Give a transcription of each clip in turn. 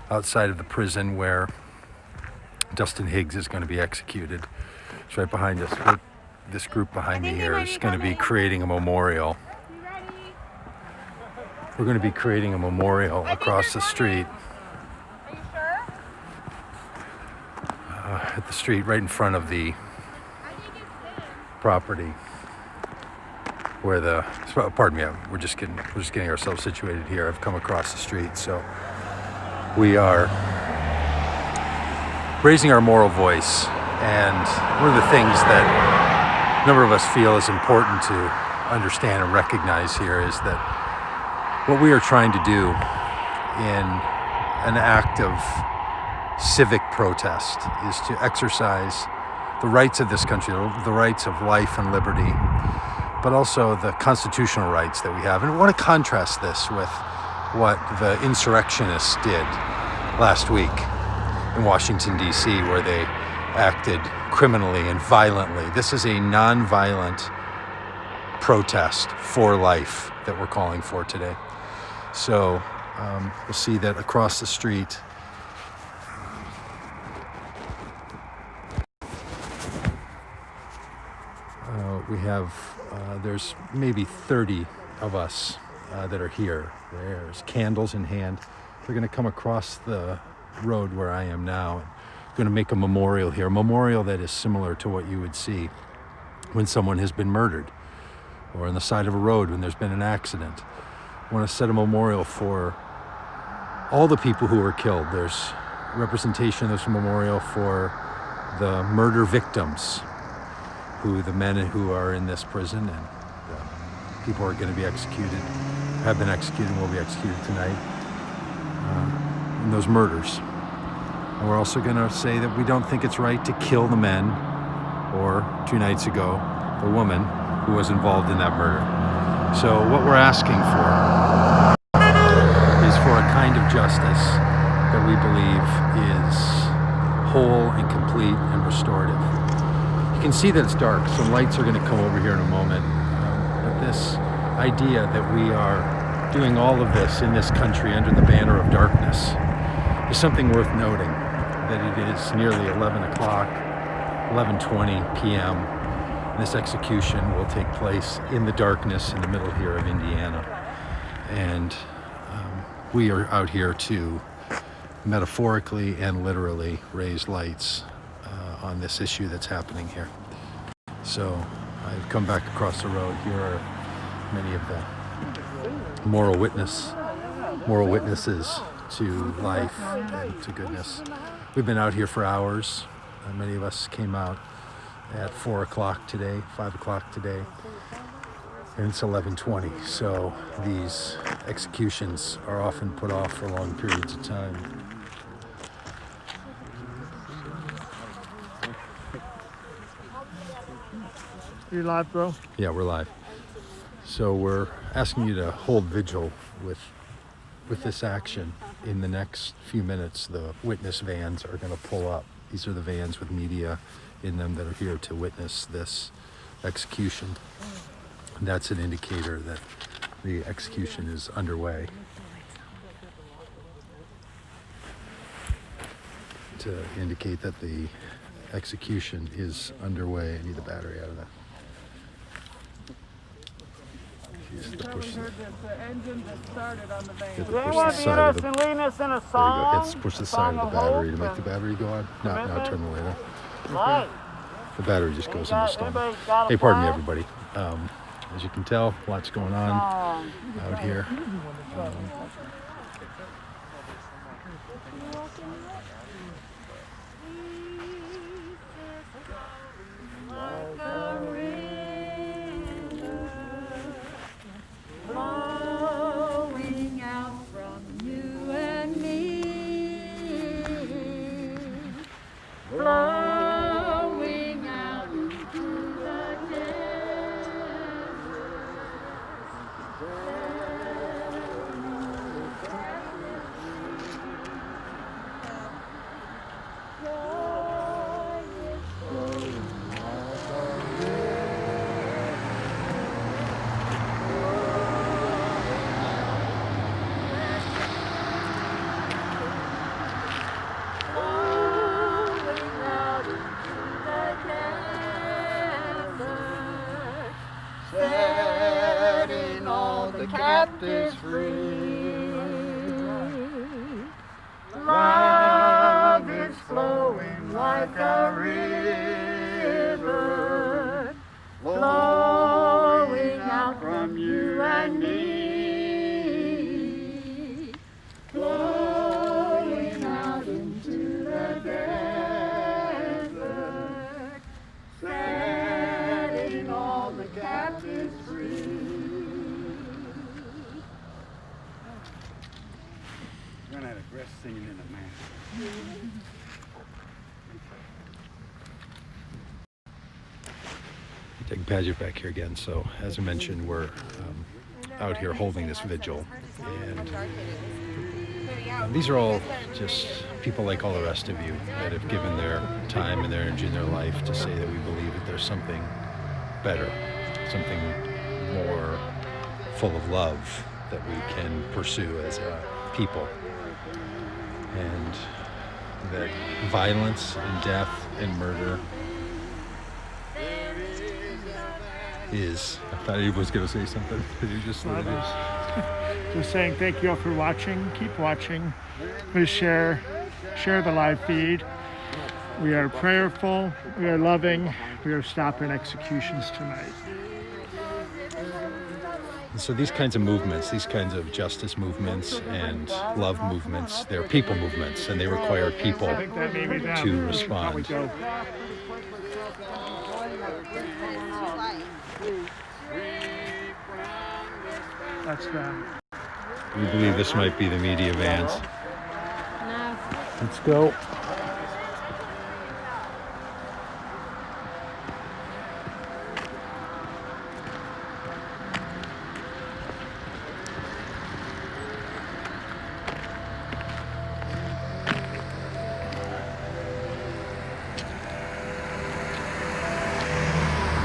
outside of the prison where Dustin Higgs is going to be executed. It's right behind us. This group behind me here is going to be creating a memorial. We're going to be creating a memorial across the street. Are you sure? At the street right in front of the property where pardon me, we're just getting ourselves situated here. I've come across the street, so we are raising our moral voice. And one of the things that a number of us feel is important to understand and recognize here is that what we are trying to do in an act of civic protest is to exercise the rights of this country, the rights of life and liberty, but also the constitutional rights that we have. And I want to contrast this with what the insurrectionists did last week in Washington, D.C., where they acted criminally and violently. This is a non-violent protest for life that we're calling for today. So we'll see that across the street, we have, there's maybe 30 of us that are here. There's candles in hand. They're going to come across the road where I am now. Going to make a memorial here, a memorial that is similar to what you would see when someone has been murdered, or on the side of a road when there's been an accident. I want to set a memorial for all the people who were killed. There's representation, there's a memorial for the murder victims, the men who are in this prison, and people who are going to be executed, have been executed and will be executed tonight in those murders. And we're also going to say that we don't think it's right to kill the men, or 2 nights ago, the woman who was involved in that murder. So what we're asking for is for a kind of justice that we believe is whole and complete and restorative. You can see that it's dark. Some lights are going to come over here in a moment. But this idea that we are doing all of this in this country under the banner of darkness is something worth noting. That it is nearly 11 o'clock, 11:20 p.m. This execution will take place in the darkness in the middle here of Indiana. And we are out here to metaphorically and literally raise lights on this issue that's happening here. So I've come back across the road. Here are many of the moral witnesses to life and to goodness. We've been out here for hours. Many of us came out at 4 o'clock today, 5 o'clock today, and it's 11:20. So these executions are often put off for long periods of time. You live, bro? Yeah, we're live. So we're asking you to hold vigil with this action. In the next few minutes, the witness vans are going to pull up. These are the vans with media in them that are here to witness this execution. And that's an indicator that the execution is underway. To indicate that the execution is underway. I need the battery out of that. You probably heard that the engine just started on the van. Get Does the anyone push be the side of interested the- in leading us in a There you go. song? Let's push the side of the battery to make the battery go on. No, turn the light on. Right. The battery just goes into stone. Anybody got a Hey, pardon me, plan? everybody. As you can tell, lots going on out here. Flowing out from you and me, flowing out into the desert. captives free. Love is flowing like a river, flowing out from you and me, flowing out into the desert, setting all the captives free. Run out of breath singing in the man. Take Paget back here again. So, as I mentioned, we're out here holding this vigil, and these are all just people like all the rest of you that have given their time and their energy and their life to say that we believe that there's something better, something more full of love that we can pursue as a people, and that violence and death and murder is... I thought he was going to say something, but you just let it is. Just saying thank you all for watching. Keep watching. Please share the live feed. We are prayerful. We are loving. We are stopping executions tonight. And so these kinds of movements, these kinds of justice movements and love movements, they're people movements, and they require people I think that may be them. to We should probably respond. go. That's them. We believe this might be the media vans. No. Let's go.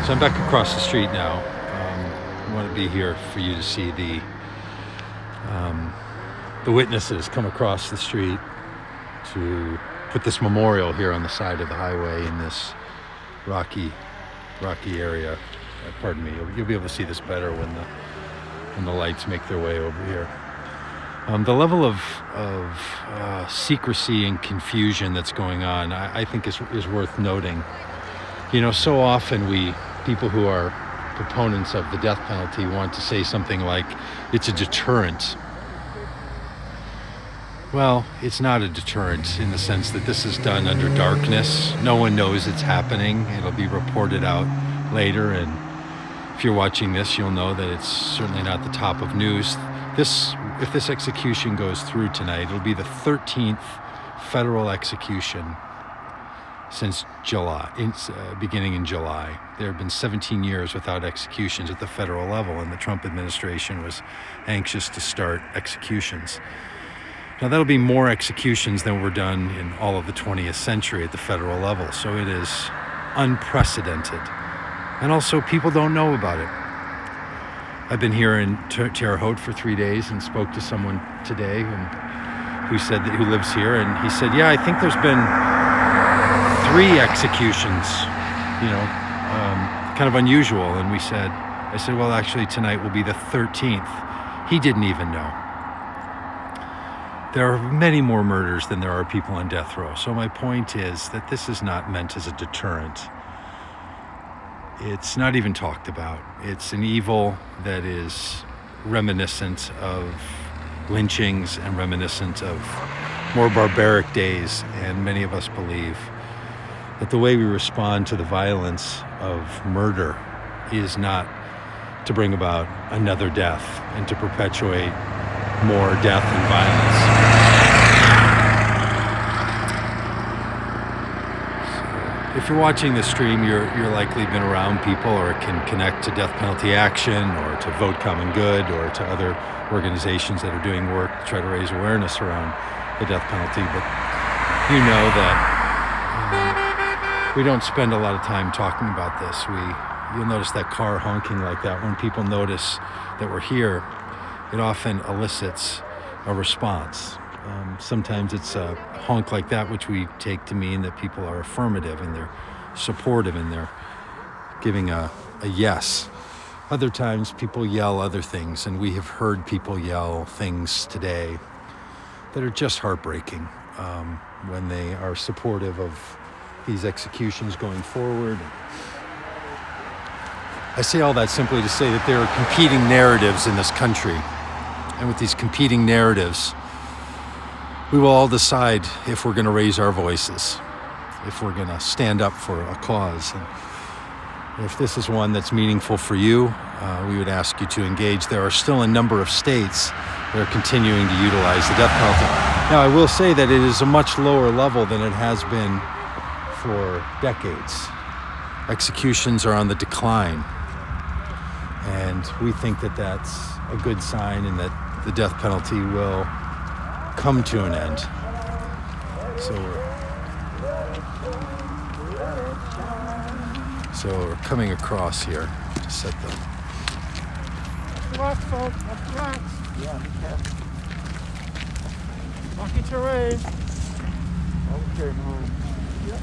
So I'm back across the street now. I want to be here for you to see the witnesses come across the street to put this memorial here on the side of the highway in this rocky area. Pardon me. You'll be able to see this better when the lights make their way over here. The level of secrecy and confusion that's going on, I think is worth noting. You know, so often people who are proponents of the death penalty want to say something like it's a deterrent. Well, it's not a deterrent in the sense that this is done under darkness. No one knows it's happening. It'll be reported out later, and if you're watching this, you'll know that it's certainly not the top of news. If this execution goes through tonight, it'll be the 13th federal execution since July, beginning in July. There have been 17 years without executions at the federal level, and the Trump administration was anxious to start executions. Now, that'll be more executions than were done in all of the 20th century at the federal level, so it is unprecedented. And also, people don't know about it. I've been here in Terre Haute for 3 days and spoke to someone today who lives here, and he said, yeah, I think there's been 3 executions, kind of unusual. And I said, well, actually tonight will be the 13th. He didn't even know. There are many more murders than there are people on death row. So my point is that this is not meant as a deterrent. It's not even talked about. It's an evil that is reminiscent of lynchings and reminiscent of more barbaric days, and many of us believe that the way we respond to the violence of murder is not to bring about another death and to perpetuate more death and violence. So, if you're watching this stream, you're likely been around people or can connect to death penalty action or to Vote Common Good or to other organizations that are doing work to try to raise awareness around the death penalty. But you know that we don't spend a lot of time talking about this. You'll notice that car honking like that. When people notice that we're here, it often elicits a response. Sometimes it's a honk like that, which we take to mean that people are affirmative and they're supportive and they're giving a yes. Other times people yell other things, and we have heard people yell things today that are just heartbreaking when they are supportive of these executions going forward. I say all that simply to say that there are competing narratives in this country. And with these competing narratives, we will all decide if we're going to raise our voices, if we're going to stand up for a cause. And if this is one that's meaningful for you, we would ask you to engage. There are still a number of states that are continuing to utilize the death penalty. Now, I will say that it is a much lower level than it has been for decades. Executions are on the decline. And we think that that's a good sign and that the death penalty will come to an end. So we're coming across here to set the... Relax, folks. Relax. Yeah, be careful. Rocky terrain. Okay, man. Yep.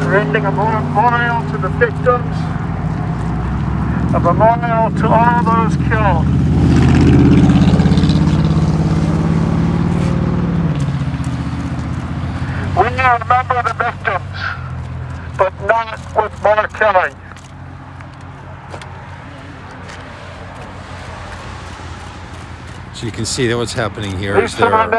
Creating a memorial to the victims, a memorial to all those killed. We remember the victims, but not with more killing. So you can see that what's happening here is there are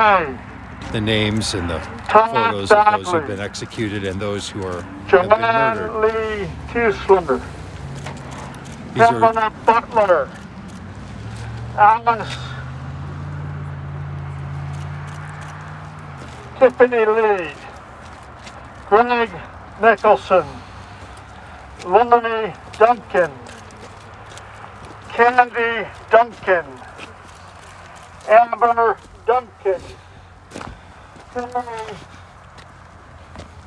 the names and the photos of those who have been executed and those who have been murdered. Lee Kiesler, These are Pamela Butler, Alice, Tiffany Lee, Greg Nicholson, Lily Duncan, Kennedy Duncan, Amber Duncan.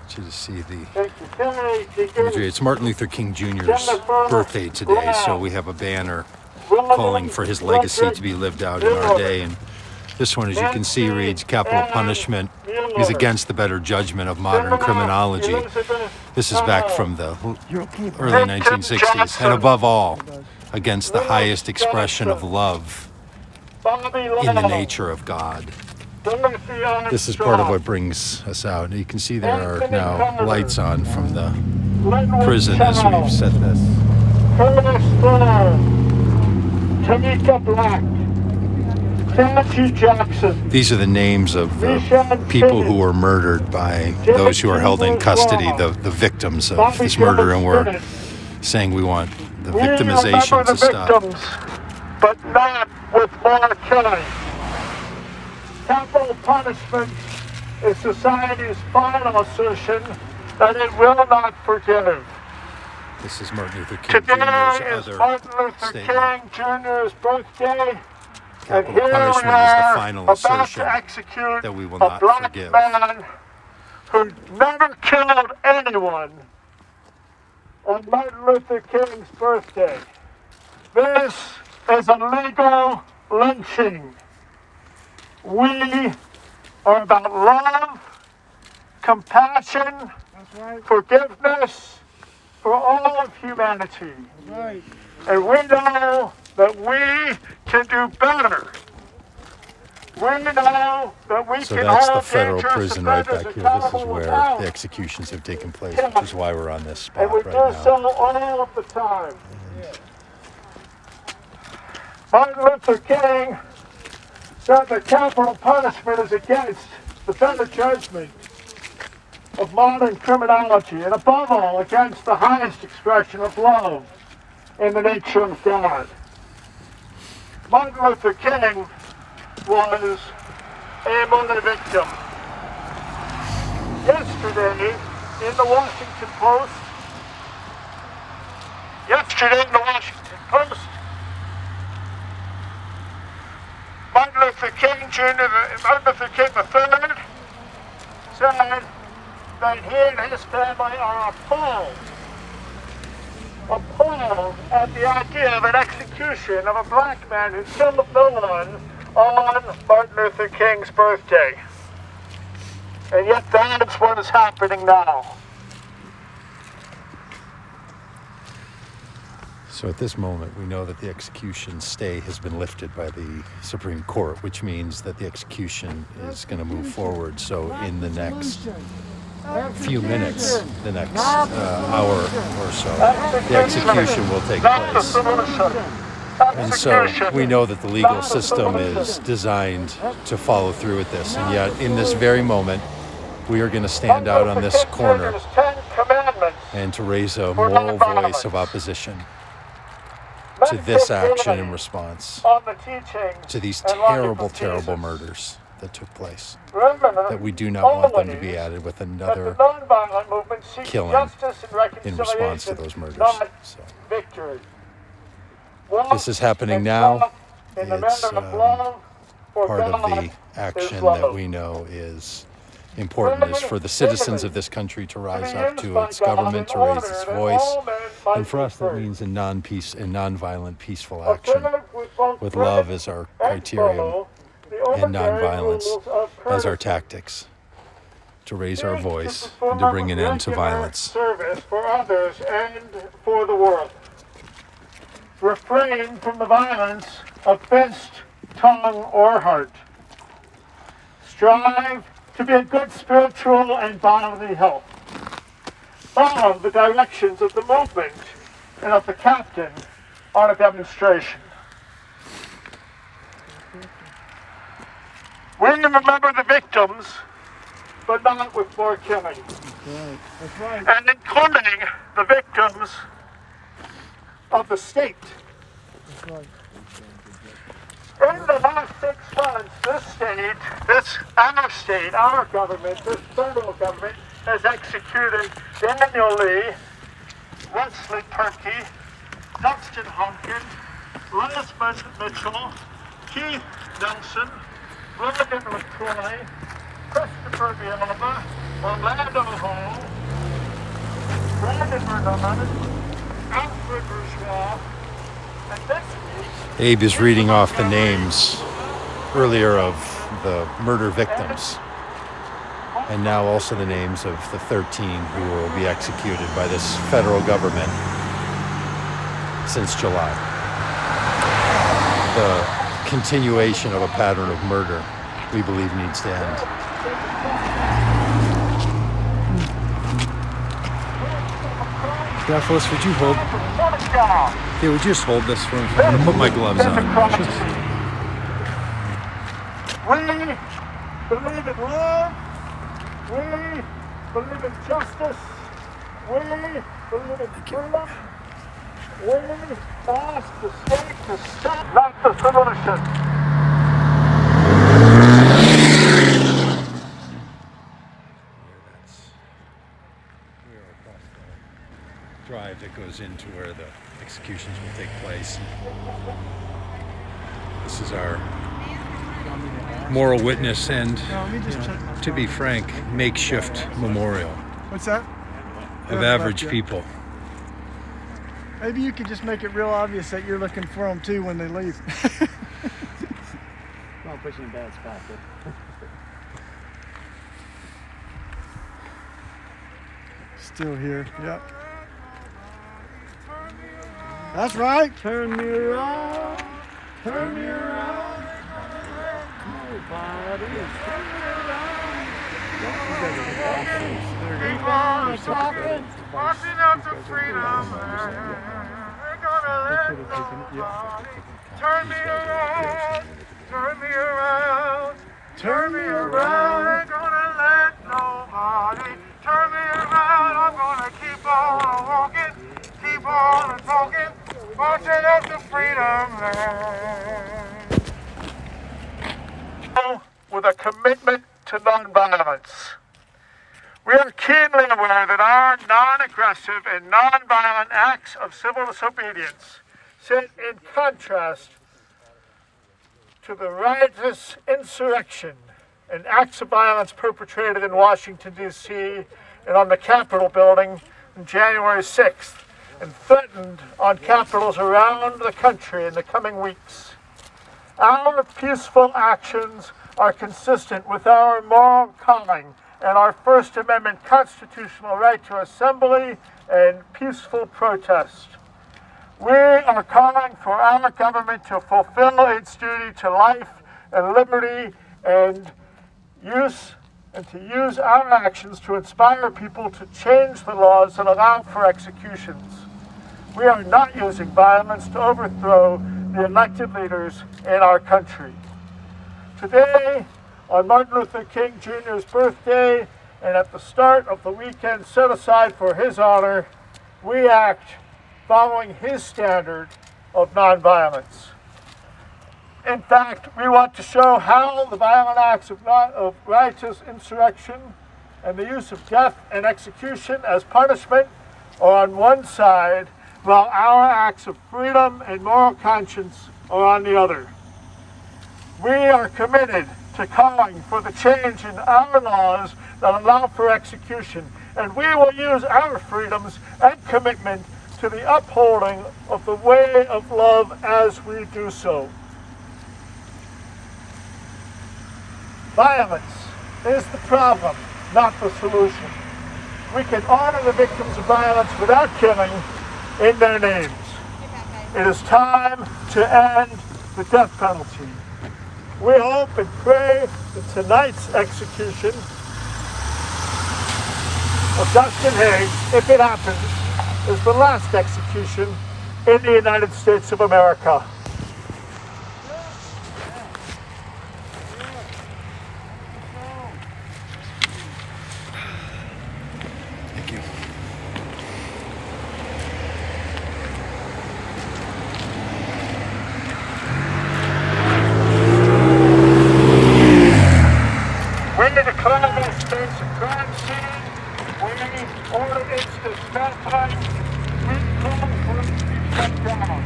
to see the Thank you, imagery. It's Martin Luther King Jr.'s birthday today, so we have a banner calling for his legacy to be lived out in our day. And this one, as you can see, reads, "Capital punishment is against the better judgment of modern criminology." This is back from the early 1960s, and above all, against the highest expression of love in the nature of God. This is part of what brings us out. You can see there are now lights on from the prison as we've set this. Tamika Black, Timothy Jackson. These are the names of the people who were murdered by those who are held in custody, the victims of this murder, and we're saying we want the victimization to stop. Victims, but not with more killing. Capital punishment is society's final assertion that it will not forgive. This is Martin Luther King Today Jr.'s is other Martin Luther statement. King Jr.'s birthday, and Capital here we punishment is the are final about assertion to execute that we will a not black forgive. man who never killed anyone on Martin Luther King's birthday. This is a legal lynching. We are about love, compassion, forgiveness for all of humanity. And we know that we can do better. We know that we So can that's the hold federal dangerous prison right offenders back here. This is accountable where without. the executions have taken place, which is why we're on this And spot we right do now. so all of the time. Martin Luther King said that capital punishment is against the better judgment of modern criminology, and above all, against the highest expression of love in the nature of God. Martin Luther King was a murder victim. Yesterday, in the Washington Post, Martin Luther King Jr., Martin Luther King III, said that he and his family are appalled at the idea of an execution of a black man who killed no one on Martin Luther King's birthday. And yet that's what is happening now. So at this moment, we know that the execution stay has been lifted by the Supreme Court, which means that the execution is going to move forward. So in the next few minutes, the next hour or so, the execution will take place. And so we know that the legal system is designed to follow through with this. And yet in this very moment, we are going to stand out on this corner and to raise a moral voice of opposition to this action in response to these terrible, terrible murders that took place, that we do not want them to be added with another killing in response to those murders. So, this is happening now. It's part of the action that we know is important, is for the citizens of this country to rise up to its government, to raise its voice. And for us, that means in non-violent, peaceful action, with love as our criterion and non-violence as our tactics, to raise our voice and to bring an end to violence. Service for others and for the world. Refrain from the violence of fist, tongue, or heart. Strive to be in good spiritual and bodily health. Follow the directions of the movement and of the captain on a demonstration. We remember the victims, but not with more killing. That's right. And including the victims of the state. That's right. In the last 6 months, our state, our government, this federal government has executed Daniel Lee, Wesley Perkey, Dustin Humpkin, Les Mitchell, Keith Nelson, William LaCroix, Christopher Villalba, Orlando Hall, Brandon Bernard, Alfred Bourgeois, and this week, Abe is reading off the names earlier of the murder victims, and now also the names of the 13 who will be executed by this federal government since July. The continuation of a pattern of murder, we believe, needs to end. Theophilus, would you hold? Yeah, would you just hold this for me? I'm going to put my gloves on. We believe in love. We believe in justice. We believe in freedom. We ask the state to stop, not the solution. Drive that goes into where the executions will take place. This is our moral witness and, to be frank, makeshift memorial What's that? of average people. Maybe you could just make it real obvious that you're looking for them too when they leave. Don't put you in a bad spot, but Still here, yep. That's right. turn me around, turn me around. Nobody is turning me around. Keep on talking, marching up to freedom. We're gonna let nobody turn me around, turn me around, turn me around. We're gonna let nobody turn me around. I'm gonna keep on walking, keep on talking, marching up to freedom land. With a commitment to nonviolence. We are keenly aware that our non-aggressive and nonviolent acts of civil disobedience sit in contrast to the riotous insurrection and acts of violence perpetrated in Washington, D.C. and on the Capitol building on January 6th and threatened on capitals around the country in the coming weeks. Our peaceful actions are consistent with our moral calling and our First Amendment constitutional right to assembly and peaceful protest. We are calling for our government to fulfill its duty to life and liberty and to use our actions to inspire people to change the laws that allow for executions. We are not using violence to overthrow the elected leaders in our country. Today, on Martin Luther King Jr.'s birthday, and at the start of the weekend set aside for his honor, we act following his standard of nonviolence. In fact, we want to show how the violent acts of righteous insurrection and the use of death and execution as punishment are on one side, while our acts of freedom and moral conscience are on the other. We are committed to calling for the change in our laws that allow for execution, and we will use our freedoms and commitment to the upholding of the way of love as we do so. Violence is the problem, not the solution. We can honor the victims of violence without killing in their names. It is time to end the death penalty. We hope and pray that tonight's execution of Dustin Higgs, if it happens, is the last execution in the United States of America. Thank you. We declare this space a crime scene. We order its dismantling. We call for it to be shut down.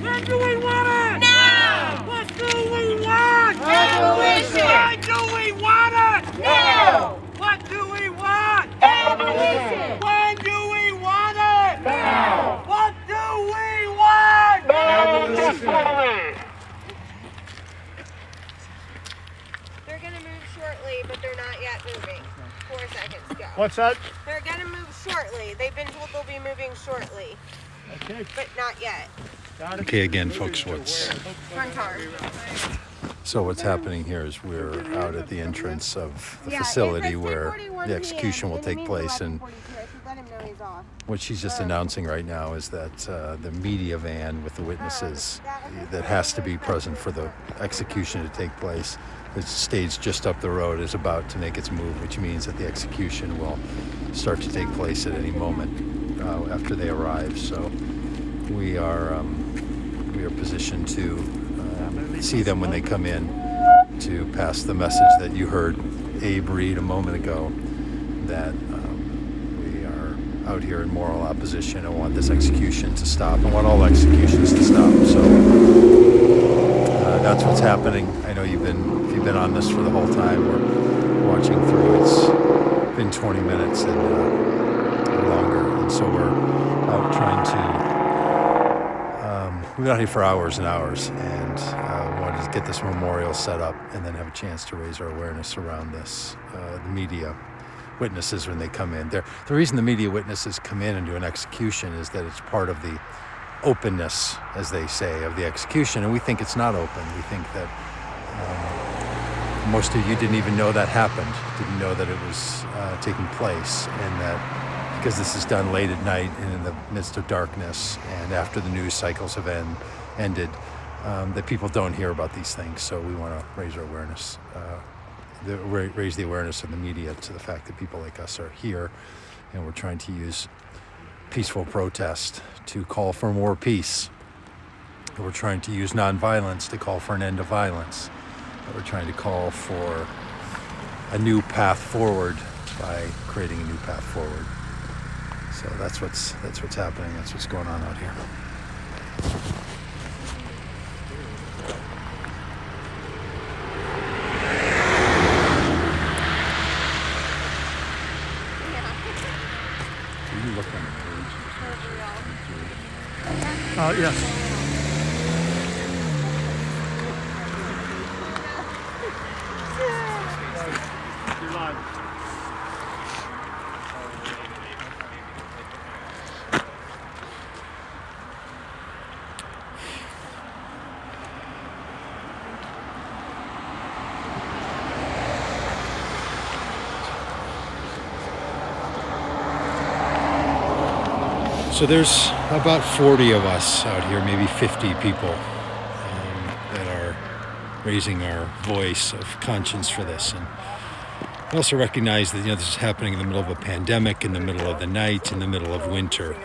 When do we want it? Now! What do we want? Abolition! Why do we want it? Now! What do we want? Abolition! When do we want it? Now! What do we want? Abolition! They're gonna move shortly, but they're not yet moving. 4 seconds go. What's that? They're gonna move shortly. They've been told they'll be moving shortly, Okay. but not yet. Okay, again, folks, what's happening here is we're out at the entrance of the facility where the execution will take place, and what she's just announcing right now is that the media van with the witnesses that has to be present for the execution to take place, it's staged just up the road, is about to make its move, which means that the execution will start to take place at any moment after they arrive. So we are positioned to see them when they come in, to pass the message that you heard Abe read a moment ago, that we are out here in moral opposition and want this execution to stop. I want all executions to stop. So that's what's happening. I know if you've been on this for the whole time or watching through, it's been 20 minutes and longer, and so we're out trying to. We've been out here for hours and hours, and wanted to get this memorial set up and then have a chance to raise our awareness around this. The media witnesses, when they come in, the reason the media witnesses come in and do an execution is that it's part of the openness, as they say, of the execution, and we think it's not open. We think that most of you didn't even know that happened, didn't know that it was taking place, and that because this is done late at night and in the midst of darkness and after the news cycles have ended, that people don't hear about these things. So we want to raise our awareness, raise the awareness of the media to the fact that people like us are here, and we're trying to use peaceful protest to call for more peace. We're trying to use nonviolence to call for an end to violence. We're trying to call for a new path forward by creating a new path forward. So that's what's happening. That's what's going on out here. Can you look on the page? Yes. You're live. So there's about 40 of us out here, maybe 50 people that are raising our voice of conscience for this. And I also recognize that this is happening in the middle of a pandemic, in the middle of the night, in the middle of winter,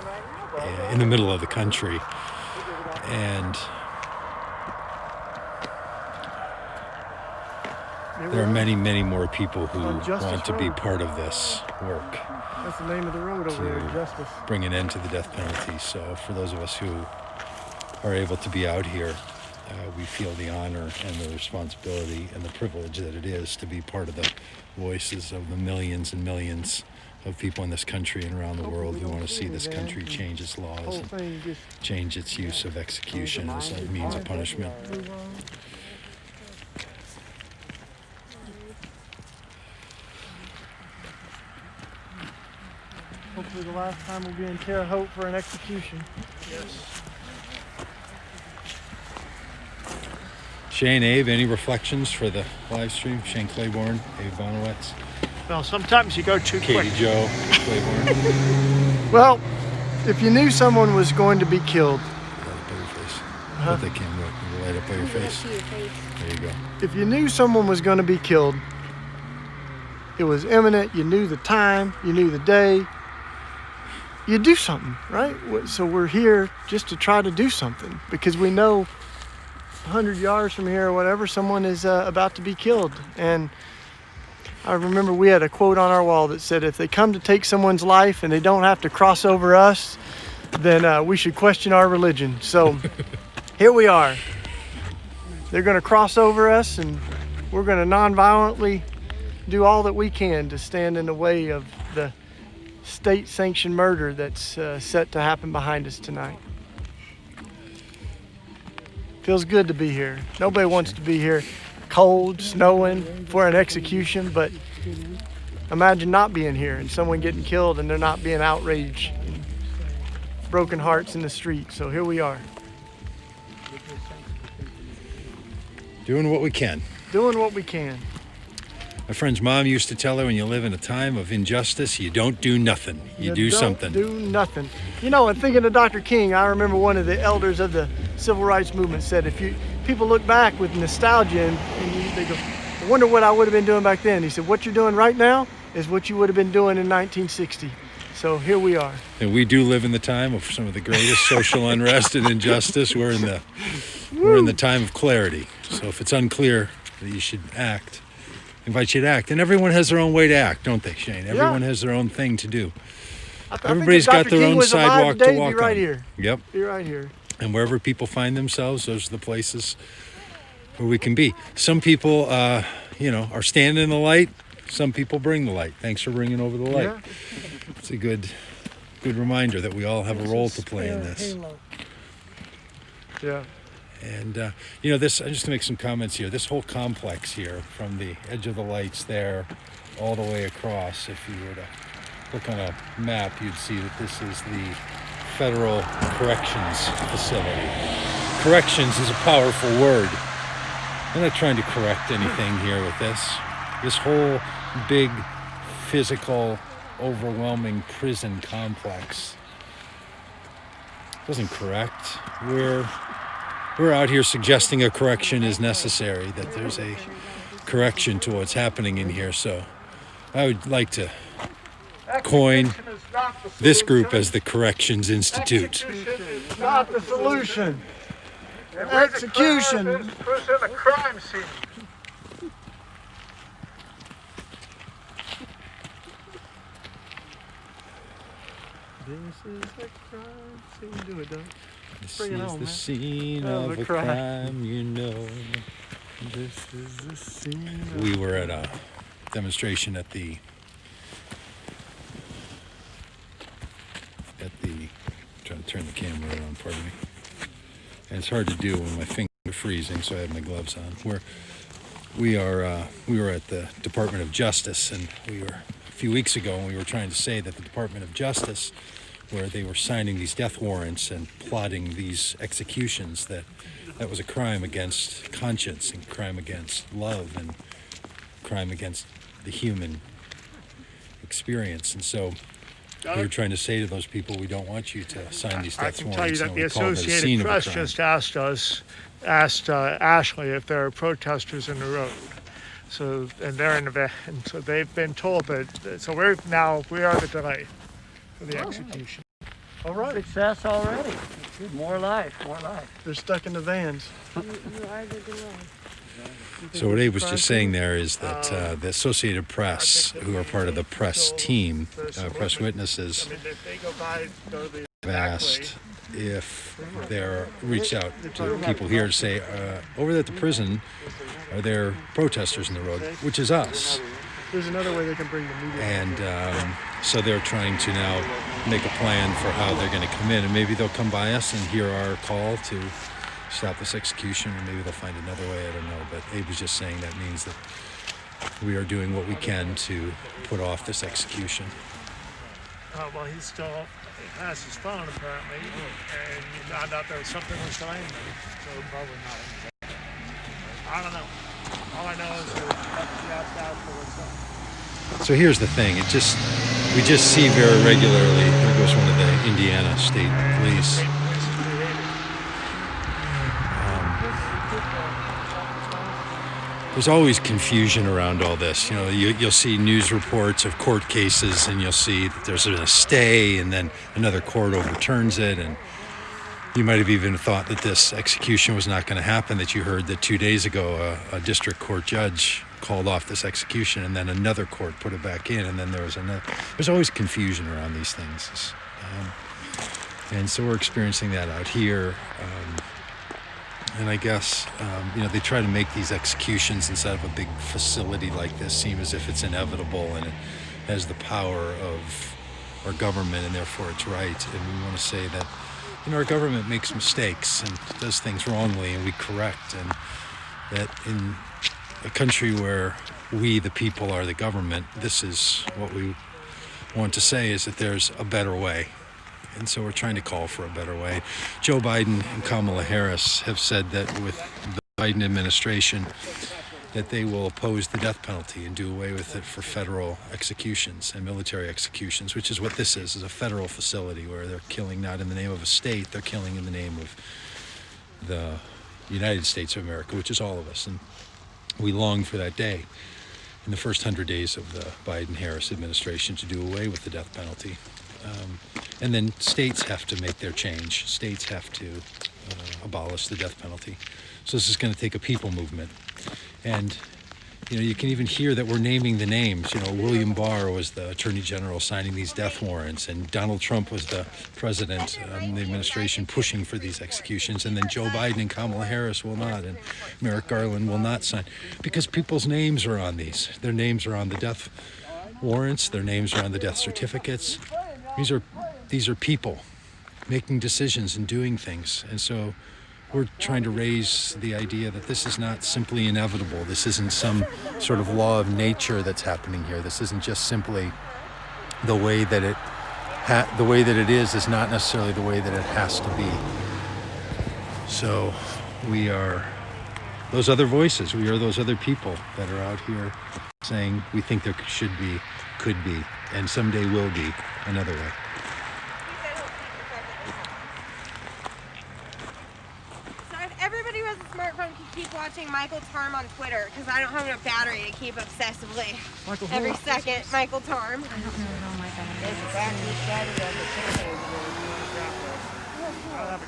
in the middle of the country. And there are many, many more people who want to be part of this work. That's the name of the road over there, Justice. Bring an end to the death penalty. So for those of us who are able to be out here, we feel the honor and the responsibility and the privilege that it is to be part of the voices of the millions and millions of people in this country and around the world who want to see this country change its laws and change its use of execution as a means of punishment. Hopefully the last time we'll be in Terre Haute for an execution. Yes. Shane, Abe, any reflections for the live stream? Shane Claiborne, Abe Bonowitz, Well, sometimes you go too Katie quick. Joe Claiborne. Well, if you knew someone was going to be killed, Light up by your face. But they can't look. Light up by your face. There you go. if you knew someone was going to be killed, it was imminent, you knew the time, you knew the day, you do something, right? So we're here just to try to do something because we know 100 yards from here or whatever, someone is about to be killed. And I remember we had a quote on our wall that said, if they come to take someone's life and they don't have to cross over us, then we should question our religion. So here we are. They're going to cross over us and we're going to non-violently do all that we can to stand in the way of the state-sanctioned murder that's set to happen behind us tonight. Feels good to be here. Nobody wants to be here cold, snowing for an execution, but imagine not being here and someone getting killed and there not being outrage and broken hearts in the street. So here we are. Doing what we can. Doing what we can. My friend's mom used to tell her, when you live in a time of injustice, you don't do nothing. You do don't something. Do nothing. You know, and thinking of Dr. King, I remember one of the elders of the civil rights movement said, people look back with nostalgia and they go, I wonder what I would have been doing back then. He said, what you're doing right now is what you would have been doing in 1960. So here we are. And we do live in the time of some of the greatest social unrest and injustice. We're in the time of clarity. So if it's unclear that you should act, I invite you to act. And everyone has their own way to act, don't they, Shane? Everyone has their own thing to do. Everybody's got their own sidewalk to walk right on. Here. Yep. Be right here. And wherever people find themselves, those are the places where we can be. Some people, are standing in the light. Some people bring the light. Thanks for bringing over the light. Yeah. It's a good reminder that we all have a role to play in this. Yeah. And, this, just to make some comments here, this whole complex here, from the edge of the lights there all the way across, if you were to look on a map, you'd see that this is the Federal Corrections Facility. Corrections is a powerful word. I'm not trying to correct anything here with this. This whole big, physical, overwhelming prison complex doesn't correct. We're out here suggesting a correction is necessary, that there's a correction to what's happening in here. So I would like to coin this group as the Corrections Institute. Not the solution. Execution. Puts in a crime scene. This is the crime. See, you do it, Doug. This Bring it is home, the man. scene Oh, of the a crime. crime, you know. This is the scene. Of We were at a demonstration at the trying to turn the camera around, pardon me. And it's hard to do when my fingers are freezing, so I have my gloves on. We were at the Department of Justice, and a few weeks ago, and we were trying to say that the Department of Justice, where they were signing these death warrants and plotting these executions, that was a crime against conscience and crime against love and crime against the human experience. And so we were trying to say to those people, we don't want you to sign these I death can tell you warrants. that and the we call it a Associated scene of a Press crime. just asked Ashley if there are protesters in the road. So, and they're in the van, and so they've been told that. So we are the delay for the execution. All right, Success already. More life, more life. they're stuck in the vans. You are the delay. So what Abe was just saying there is that the Associated Press, who are part of the press team, press witnesses, I mean, if they go by, go the have asked if they're reached out to people here to say, over at the prison, are there protesters in the road, which is us. There's another way they can bring the media. And so they're trying to now make a plan for how they're going to come in, and maybe they'll come by us and hear our call to stop this execution, or maybe they'll find another way, I don't know. But Abe was just saying that means that we are doing what we can to put off this execution. Well, he has his phone apparently, and he found out there was something was delaying them. So probably not. I don't know. All I know is that he asked Ashley what's up. So here's the thing, we just see very regularly, here goes one of the Indiana State Police. There's always confusion around all this. You know, you'll see news reports of court cases, and you'll see that there's a stay, and then another court overturns it, and you might have even thought that this execution was not going to happen, that you heard that 2 days ago a district court judge called off this execution, and then another court put it back in, and then there was another. There's always confusion around these things. And so we're experiencing that out here. And I guess, they try to make these executions inside of a big facility like this seem as if it's inevitable and it has the power of our government, and therefore it's right. And we want to say that, our government makes mistakes and does things wrongly, and we correct. And that in a country where we, the people, are the government, this is what we want to say, is that there's a better way. And so we're trying to call for a better way. Joe Biden and Kamala Harris have said that with the Biden administration, that they will oppose the death penalty and do away with it for federal executions and military executions, which is what this is a federal facility where they're killing not in the name of a state, they're killing in the name of the United States of America, which is all of us. And we long for that day in the first 100 days of the Biden-Harris administration to do away with the death penalty. And then states have to make their change. States have to abolish the death penalty. So this is going to take a people movement. And, you can even hear that we're naming the names. William Barr was the Attorney General signing these death warrants, and Donald Trump was the president, the administration pushing for these executions. And then Joe Biden and Kamala Harris will not, and Merrick Garland will not sign, because people's names are on these. Their names are on the death warrants. Their names are on the death certificates. These are people making decisions and doing things. And so we're trying to raise the idea that this is not simply inevitable. This isn't some sort of law of nature that's happening here. This isn't just simply the way that it is not necessarily the way that it has to be. So we are those other voices. We are those other people that are out here saying we think there should be, could be, and someday will be another way. Everybody who has a smartphone can keep watching Michael Tarm on Twitter, because I don't have enough battery to keep obsessively every second Michael Tarm. I don't know my There's a battery started on the table I have a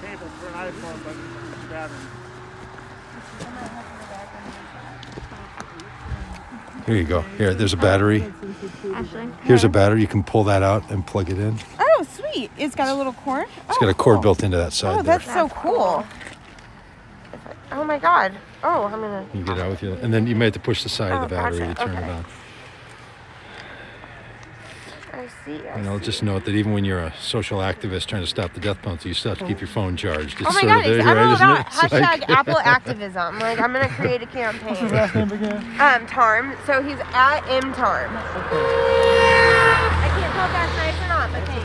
cable for an iPhone, but it's battery. Here you go. Here, there's a battery. Ashley? Here's a battery. You can pull that out and plug it in. Oh, sweet. It's got a little cord. It's got a cord built into that side Oh, there. that's so cool. Oh my God. Oh, I'm gonna. You get out with you, and then you may have to push the side of the battery gotcha. to turn it Okay. on. I see. And I'll just note that even when you're a social activist trying to stop the death penalty, you still have to keep your phone charged. It's Oh my sort God, of there, I'm right, all isn't about it? It's like- hashtag Apple activism. Like, I'm gonna create a campaign. What's his last name again? Tarm. So he's at mtarm. I can't tell if that's nice or not, but thanks.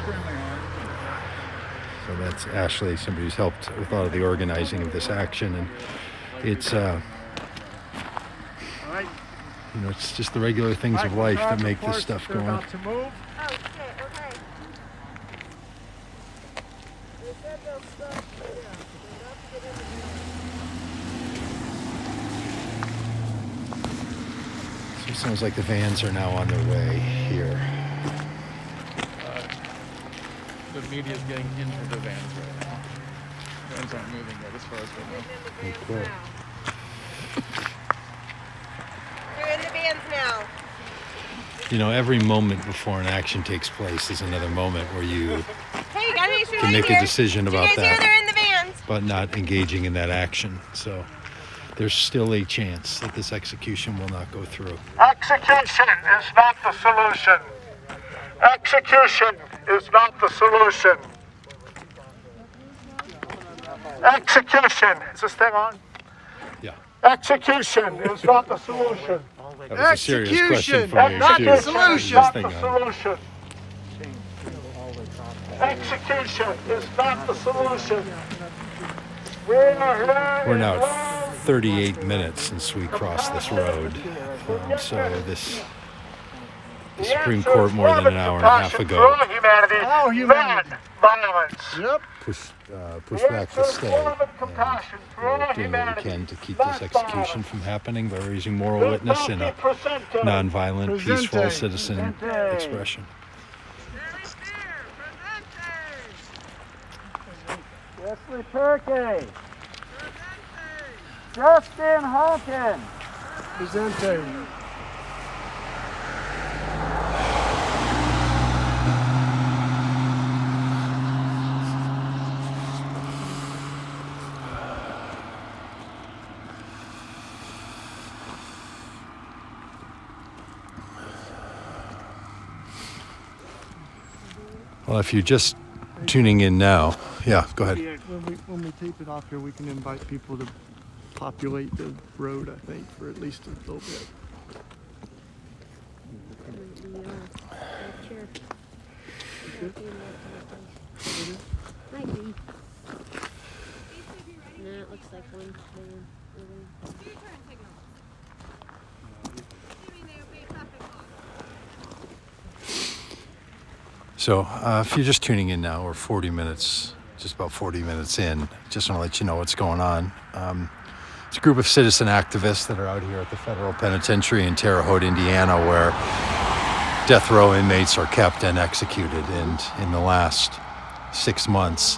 So that's Ashley, somebody who's helped with all of the organizing of this action, and it's All right. you know, it's just the regular things of life that make this stuff go on. About to move. Oh shit. Okay. So it sounds like the vans are now on their way here. The media's getting into the vans right now. Vans aren't moving yet as far as we know. Cool. They're in the vans now. You know, every moment before an action takes place is another moment where you Hey, you gotta make sure can they're make a here. decision Did you about guys hear that, they're in the vans? but not engaging in that action. So there's still a chance that this execution will not go through. Execution is not the solution. Execution is not the solution. Execution. Is this thing on? Yeah, Execution is not the solution. that was a serious question for you, Not too. the Is solution. this Not thing the on? solution. Execution is not the solution. We're now at 38 minutes since we crossed this road. So the Supreme Court more than an hour and a half ago Oh, humanity. Violence. Yep. pushed back the stay. And we're doing what we can to keep this execution from happening by raising moral witness in a nonviolent, peaceful citizen expression. Wesley Perkey. Justin Hawkins. Presente. Well, if you're just tuning in now, yeah, go ahead. Yeah, when we tape it off here, we can invite people to populate the road, I think, for at least a little bit. Might be. No, it looks like one. So if you're just tuning in now, we're 40 minutes, just about 40 minutes in. Just want to let you know what's going on. It's a group of citizen activists that are out here at the federal penitentiary in Terre Haute, Indiana, where death row inmates are kept and executed. And in the last 6 months,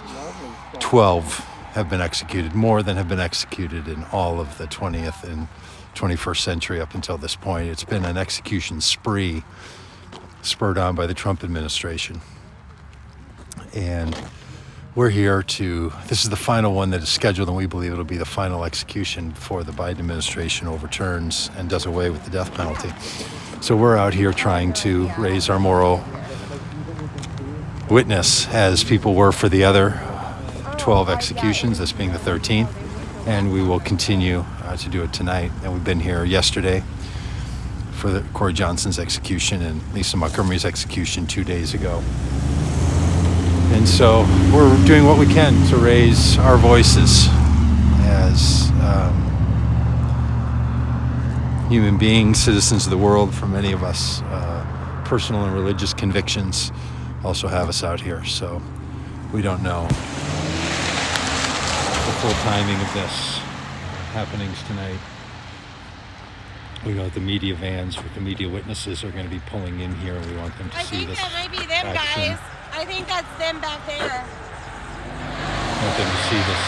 12 have been executed, more than have been executed in all of the 20th and 21st century up until this point. It's been an execution spree spurred on by the Trump administration. And we're here this is the final one that is scheduled, and we believe it'll be the final execution before the Biden administration overturns and does away with the death penalty. So we're out here trying to raise our moral witness, as people were for the other 12 executions, this being the 13th, and we will continue to do it tonight. And we've been here yesterday for the Corey Johnson's execution and Lisa Montgomery's execution 2 days ago. And so we're doing what we can to raise our voices as human beings, citizens of the world. For many of us, personal and religious convictions also have us out here. So we don't know the full timing of this happenings tonight. We know that the media vans with the media witnesses are going to be pulling in here, and we want them to I see think this that might be them, action. guys. I think that's them back there. I want them to see this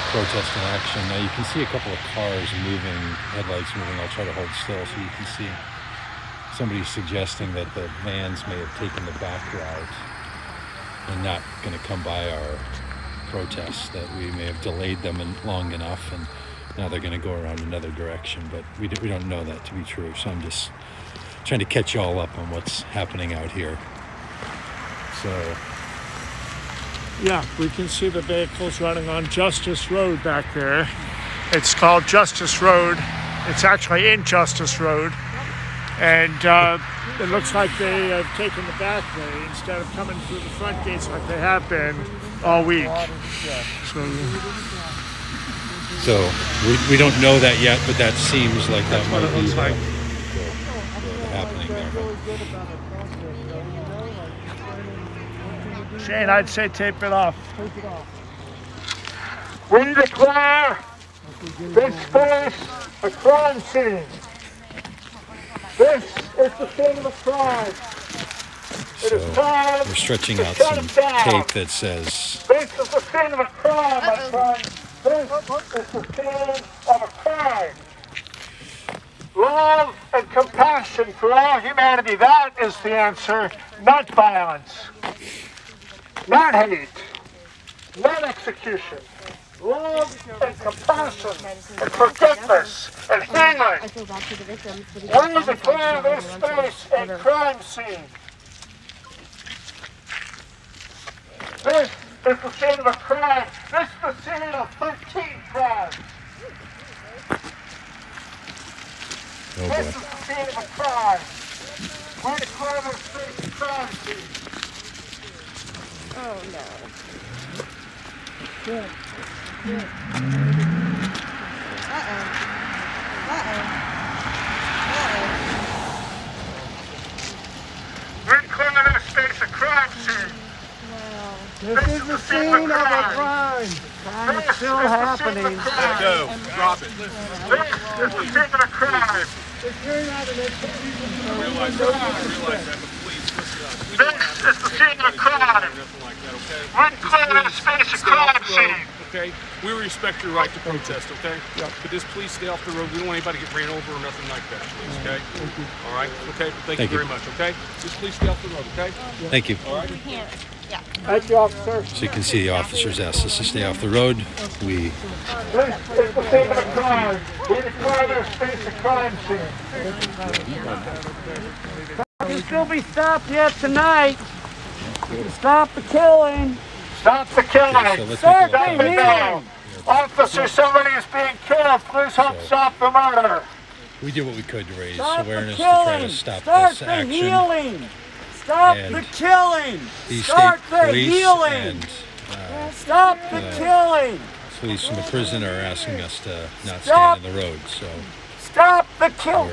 protest in action. Now you can see a couple of cars moving, headlights moving. I'll try to hold still so you can see. Somebody's suggesting that the vans may have taken the back route. and not going to come by our protests, that we may have delayed them long enough, and now they're going to go around another direction. But we don't know that to be true, so I'm just trying to catch you all up on what's happening out here. So Yeah, we can see the vehicles running on Justice Road back there. It's called Justice Road. It's actually in Justice Road. And it looks like they have taken the back way instead of coming through the front gates like they have been all week. So we don't know that yet, but that seems like that might be like. happening there. Shane, I'd say tape it off. We declare this place a crime scene. This is the scene of a crime. It is time We're stretching to out shut some it down. tape that says, This is the scene of a crime, my friend. This is the scene of a crime. Love and compassion for all humanity, that is the answer. Not violence, not hate, not execution. Love and compassion and forgiveness and healing. I feel bad for the victims, but We declare this space a crime scene. This is the scene of a crime. This is the scene of 13 crimes. oh This boy. is the scene of a crime. We declare this space a crime scene. Oh no. We declare this space a crime scene. This is the scene of a crime. Crime is still happening. Let it go. Drop it. This is the scene of a crime. If you're not an I realize that, but please listen to us. We This is the scene of a crime. nothing like that, okay? We declare this space a Stay off crime the road, scene. okay? We respect your right to protest, okay? But just please stay off the road. We don't want anybody to get ran over or nothing like that, please, okay? All right? Okay? Thank you Thank you. very much, okay? Just please stay off the road, okay? Thank you. All right? Thank you, officer. So you can see the officers asked us to stay off the road. We This is the scene of a crime. We declare this space a crime scene. Can still be stopped yet tonight. Stop the killing. Stop the killing. okay, so let's Start make a Stop left it turn. now. Officer, somebody is being killed. Please help stop the murder. We did what we could to raise Stop awareness the to try killing. to stop Start this the action. healing. Stop And the killing. The Start state the police healing. and Stop the killing. police from the prison are asking us to not Stop. stand in the road. So Stop the we're killing.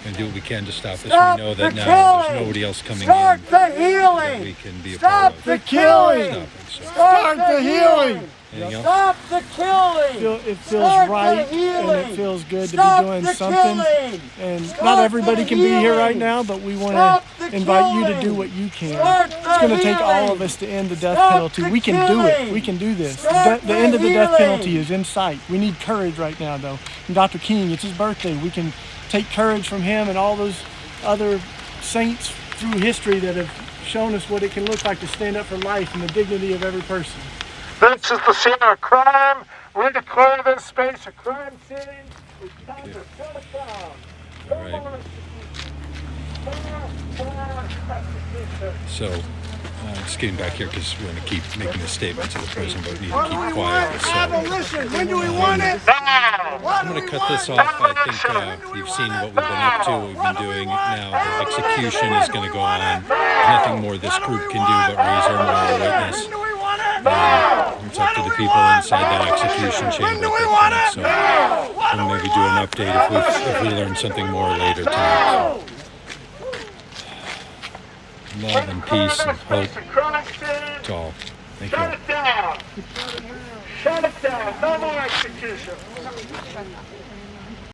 going to do what we can to stop this. Stop We know the that now killing. there's nobody else coming Start in the that we healing. can be a Stop part of the killing. stopping. So, Start the healing. anything else? Stop the killing. It feels Start the right and healing. it feels good to Stop be doing the something. killing. And Stop not everybody the can be here right healing. now, but we want Stop to the invite you to killing. do what you can. Start It's the going to take all healing. of us to end the death Stop penalty. the We can do it. killing. We can do this. Stop The end of the the death healing. penalty is in sight. We need courage right now, though. And Dr. King, it's his birthday. We can take courage from him and all those other saints through history that have shown us what it can look like to stand up for life and the dignity of every person. This is the scene of a crime. We declare this space a crime scene. It's time to shut it down. All right. So, just getting back here because we're going to keep making a statement to the president, but we need to keep quiet. So, Abolition. When do we want it? Now! I'm going to cut this off. I think you've seen what we've been up to, what we've been doing. Now the execution is going to go on. There's nothing more this group can do but raise our moral witness. It's up to the people inside that execution chamber. So we'll maybe do an update if we learn something more later tonight. Love and peace and hope to all. Thank Shut you. it down! Shut it down! No more execution!